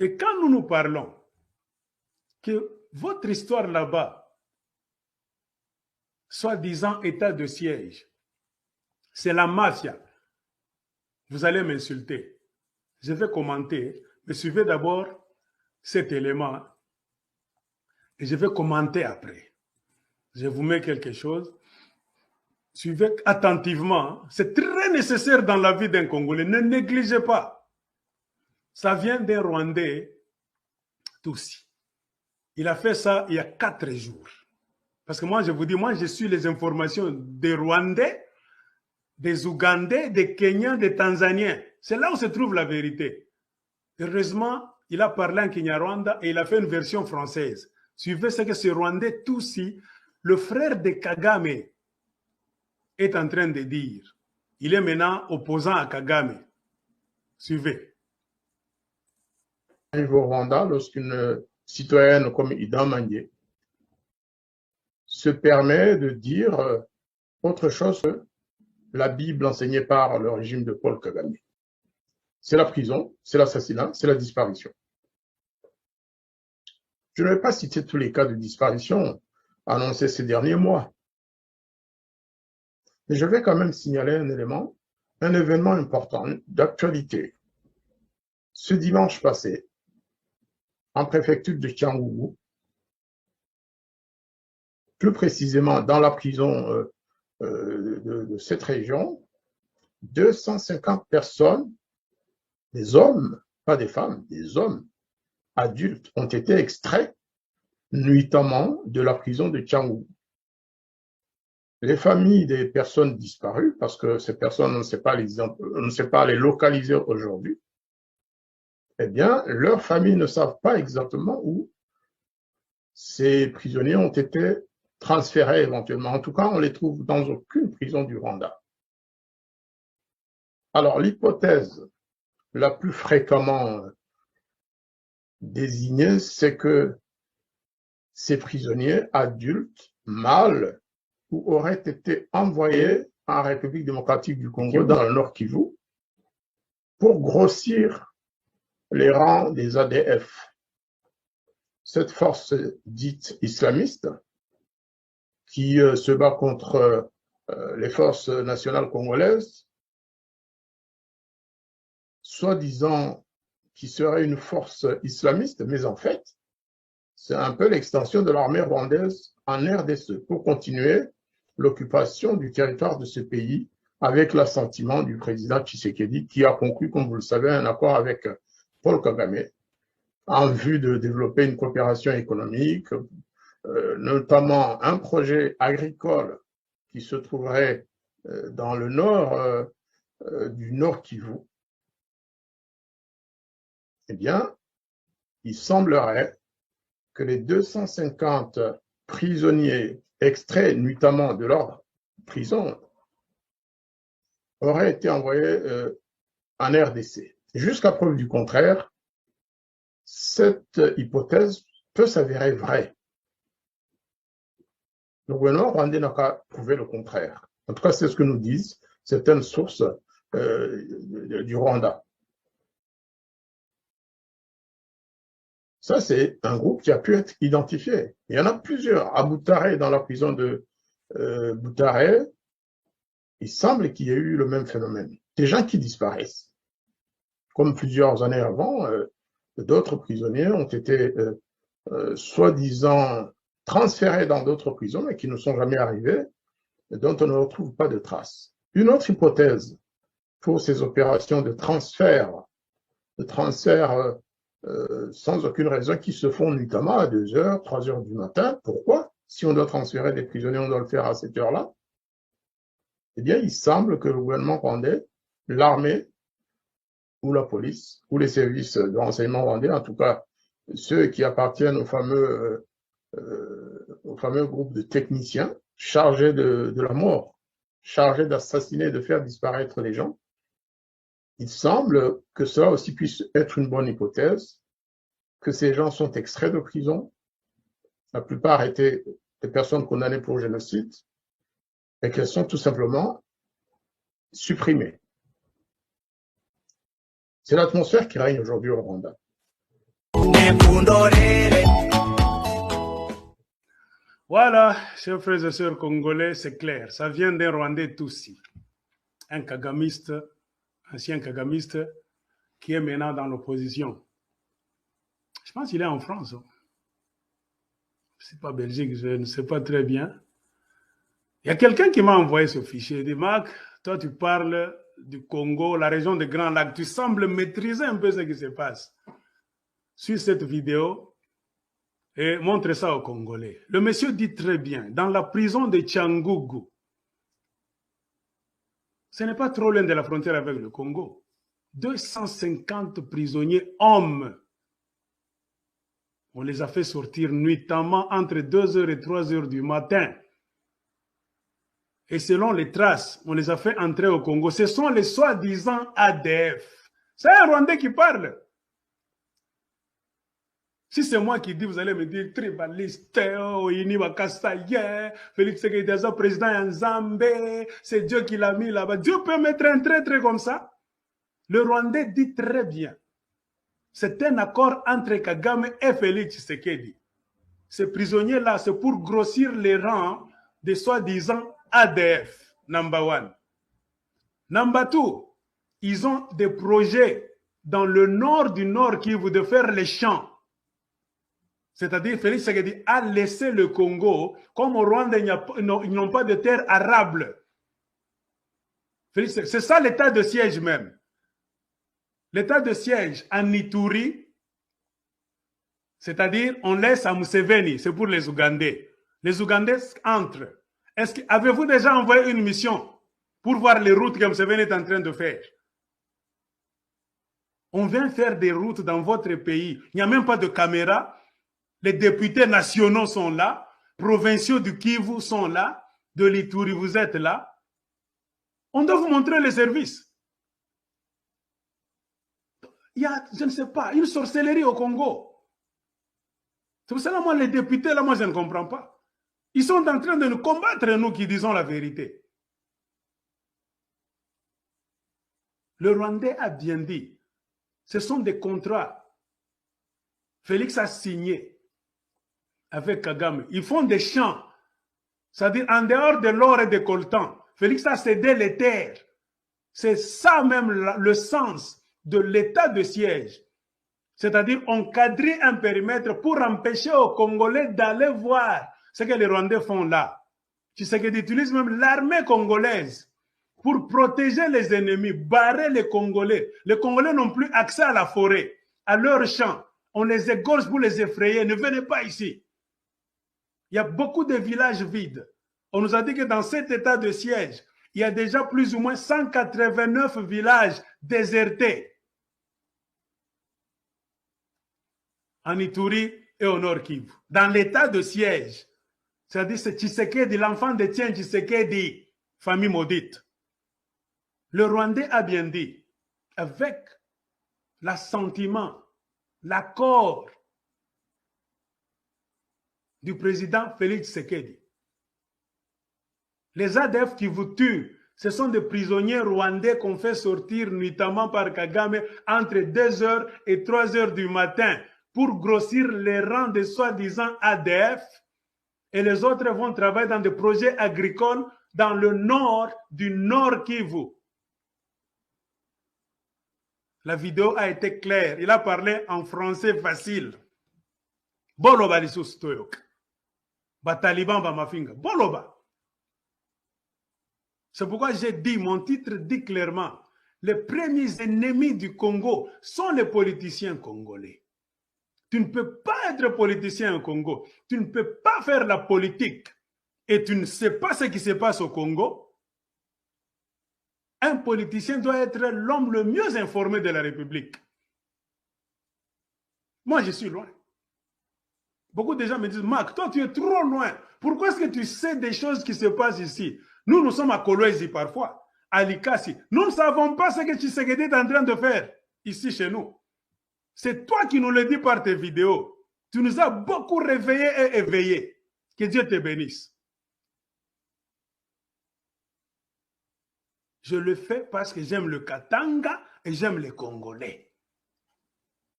Et quand nous nous parlons que votre histoire là-bas, soi-disant état de siège, c'est la mafia, vous allez m'insulter. Je vais commenter, mais suivez d'abord cet élément et je vais commenter après. Je vous mets quelque chose. Suivez attentivement. C'est très nécessaire dans la vie d'un Congolais. Ne négligez pas. Ça vient d'un Rwandais, Tutsi. Il a fait ça il y a 4 jours. Parce que moi, je vous dis, moi, je suis les informations des Rwandais, des Ougandais, des Kenyans, des Tanzaniens. C'est là où se trouve la vérité. Heureusement, il a parlé en Kinyarwanda et il a fait une version française. Suivez ce que ce Rwandais Tutsi, le frère de Kagame, est en train de dire. Il est maintenant opposant à Kagame. Suivez. Au Rwanda, lorsqu'une citoyenne comme Ida Mangé se permet de dire autre chose que la Bible enseignée par le régime de Paul Kagame. C'est la prison, c'est l'assassinat, c'est la disparition. Je ne vais pas citer tous les cas de disparition annoncés ces derniers mois, mais je vais quand même signaler un événement important d'actualité. Ce dimanche passé, en préfecture de Cyangugu, plus précisément dans la prison de cette région, 250 personnes, des hommes, pas des femmes, des hommes adultes ont été extraits nuitamment de la prison de Cyangugu. Les familles des personnes disparues, parce que ces personnes, on ne sait pas les localiser aujourd'hui, eh bien, leurs familles ne savent pas exactement où ces prisonniers ont été transférés éventuellement. En tout cas, on les trouve dans aucune prison du Rwanda. Alors, l'hypothèse la plus fréquemment désignée, c'est que ces prisonniers adultes, mâles, auraient été envoyés en République démocratique du Congo, dans le Nord Kivu, pour grossir les rangs des ADF. Cette force dite islamiste, qui se bat contre les forces nationales congolaises, soi-disant qui serait une force islamiste, mais en fait, c'est un peu l'extension de l'armée rwandaise en RDC pour continuer l'occupation du territoire de ce pays avec l'assentiment du président Tshisekedi qui a conclu, comme vous le savez, un accord avec Paul Kagame en vue de développer une coopération économique, notamment un projet agricole qui se trouverait dans le nord du Nord Kivu. Eh bien, il semblerait que les 250 prisonniers extraits nuitamment de leur prison auraient été envoyés en RDC. Jusqu'à preuve du contraire, cette hypothèse peut s'avérer vraie. Le gouvernement rwandais n'a qu'à prouver le contraire. En tout cas, c'est ce que nous disent certaines sources du Rwanda. Ça, c'est un groupe qui a pu être identifié. Il y en a plusieurs. À Butare, dans la prison de Butare, il semble qu'il y ait eu le même phénomène. Des gens qui disparaissent. Comme plusieurs années avant, d'autres prisonniers ont été soi-disant transférés dans d'autres prisons, mais qui ne sont jamais arrivés, et dont on ne retrouve pas de traces. Une autre hypothèse pour ces opérations de transfert sans aucune raison, qui se font notamment à 2 heures, 3 heures du matin. Pourquoi? Si on doit transférer des prisonniers, on doit le faire à cette heure-là. Eh bien, il semble que le gouvernement rwandais, l'armée, ou la police, ou les services de renseignement rwandais, en tout cas ceux qui appartiennent au fameux groupe de techniciens chargés de la mort, chargés d'assassiner, de faire disparaître les gens, il semble que cela aussi puisse être une bonne hypothèse, que ces gens sont extraits de prison, la plupart étaient des personnes condamnées pour génocide, et qu'elles sont tout simplement supprimées. C'est l'atmosphère qui règne aujourd'hui au Rwanda. Voilà, chers frères et sœurs congolais, c'est clair. Ça vient d'un Rwandais Tutsi, un kagamiste, ancien kagamiste, qui est maintenant dans l'opposition. Je pense qu'il est en France. C'est pas Belgique, je ne sais pas très bien. Il y a quelqu'un qui m'a envoyé ce fichier. Il dit, Marc, toi tu parles du Congo, la région des Grands Lacs. Tu sembles maîtriser un peu ce qui se passe. Suis cette vidéo et montre ça aux Congolais. Le monsieur dit très bien, dans la prison de Tchangougou, ce n'est pas trop loin de la frontière avec le Congo, 250 prisonniers hommes, on les a fait sortir nuitamment entre 2h et 3h du matin. Et selon les traces, on les a fait entrer au Congo. Ce sont les soi-disant ADF. C'est un Rwandais qui parle. Si c'est moi qui dis, vous allez me dire tribaliste, Félix Tshisekedi, président Nzambe, c'est Dieu qui l'a mis là-bas. Dieu peut mettre un traître comme ça. Le Rwandais dit très bien. C'est un accord entre Kagame et Félix Tshisekedi. Ces prisonniers-là, c'est pour grossir les rangs des soi-disant ADF, number one. Number two, ils ont des projets dans le nord du Nord Kivu de faire les champs. C'est-à-dire, Félix Tshisekedi a laissé le Congo, comme au Rwanda, ils n'ont pas de terre arable. C'est ça l'état de siège même. L'état de siège en Ituri, c'est-à-dire, on laisse à Museveni, c'est pour les Ougandais. Les Ougandais entrent. Avez-vous déjà envoyé une mission pour voir les routes que Museveni est en train de faire? On vient faire des routes dans votre pays. Il n'y a même pas de caméra. Les députés nationaux sont là. Provinciaux du Kivu sont là. De l'Ituri, vous êtes là. On doit vous montrer les services. Il y a, je ne sais pas, une sorcellerie au Congo. C'est pour ça que moi, les députés, là, moi, je ne comprends pas. Ils sont en train de nous combattre, nous qui disons la vérité. Le Rwandais a bien dit, ce sont des contrats. Félix a signé avec Kagame. Ils font des champs. C'est-à-dire, en dehors de l'or et des coltans, Félix a cédé les terres. C'est ça même le sens de l'état de siège. C'est-à-dire, encadrer un périmètre pour empêcher aux Congolais d'aller voir ce que les Rwandais font là. Tu sais qu'ils utilisent même l'armée congolaise pour protéger les ennemis, barrer les Congolais. Les Congolais n'ont plus accès à la forêt, à leurs champs. On les égorge pour les effrayer. Ne venez pas ici. Il y a beaucoup de villages vides. On nous a dit que dans cet état de siège, il y a déjà plus ou moins 189 villages désertés. En Ituri et au Nord Kivu. Dans l'état de siège. C'est-à-dire c'est Tshisekedi, l'enfant de Tien Tshisekedi, famille maudite. Le Rwandais a bien dit, avec l'assentiment, l'accord du président Félix Tshisekedi. Les ADF qui vous tuent, ce sont des prisonniers rwandais qu'on fait sortir nuitamment par Kagame entre 2h et 3h du matin pour grossir les rangs des soi-disant ADF, et les autres vont travailler dans des projets agricoles dans le nord du Nord Kivu. La vidéo a été claire. Il a parlé en français facile. Boloba lisus toyok. Ba taliban ba mafinga. Boloba. C'est pourquoi j'ai dit, mon titre dit clairement, les premiers ennemis du Congo sont les politiciens congolais. Tu ne peux pas être politicien au Congo. Tu ne peux pas faire la politique et tu ne sais pas ce qui se passe au Congo. Un politicien doit être l'homme le mieux informé de la République. Moi, je suis loin. Beaucoup de gens me disent, Marc, toi, tu es trop loin. Pourquoi est-ce que tu sais des choses qui se passent ici? Nous, nous sommes à Kolwezi parfois, à Likasi. Nous ne savons pas ce que Tshisekedi est en train de faire ici chez nous. C'est toi qui nous le dis par tes vidéos. Tu nous as beaucoup réveillés et éveillés. Que Dieu te bénisse. Je le fais parce que j'aime le Katanga et j'aime les Congolais.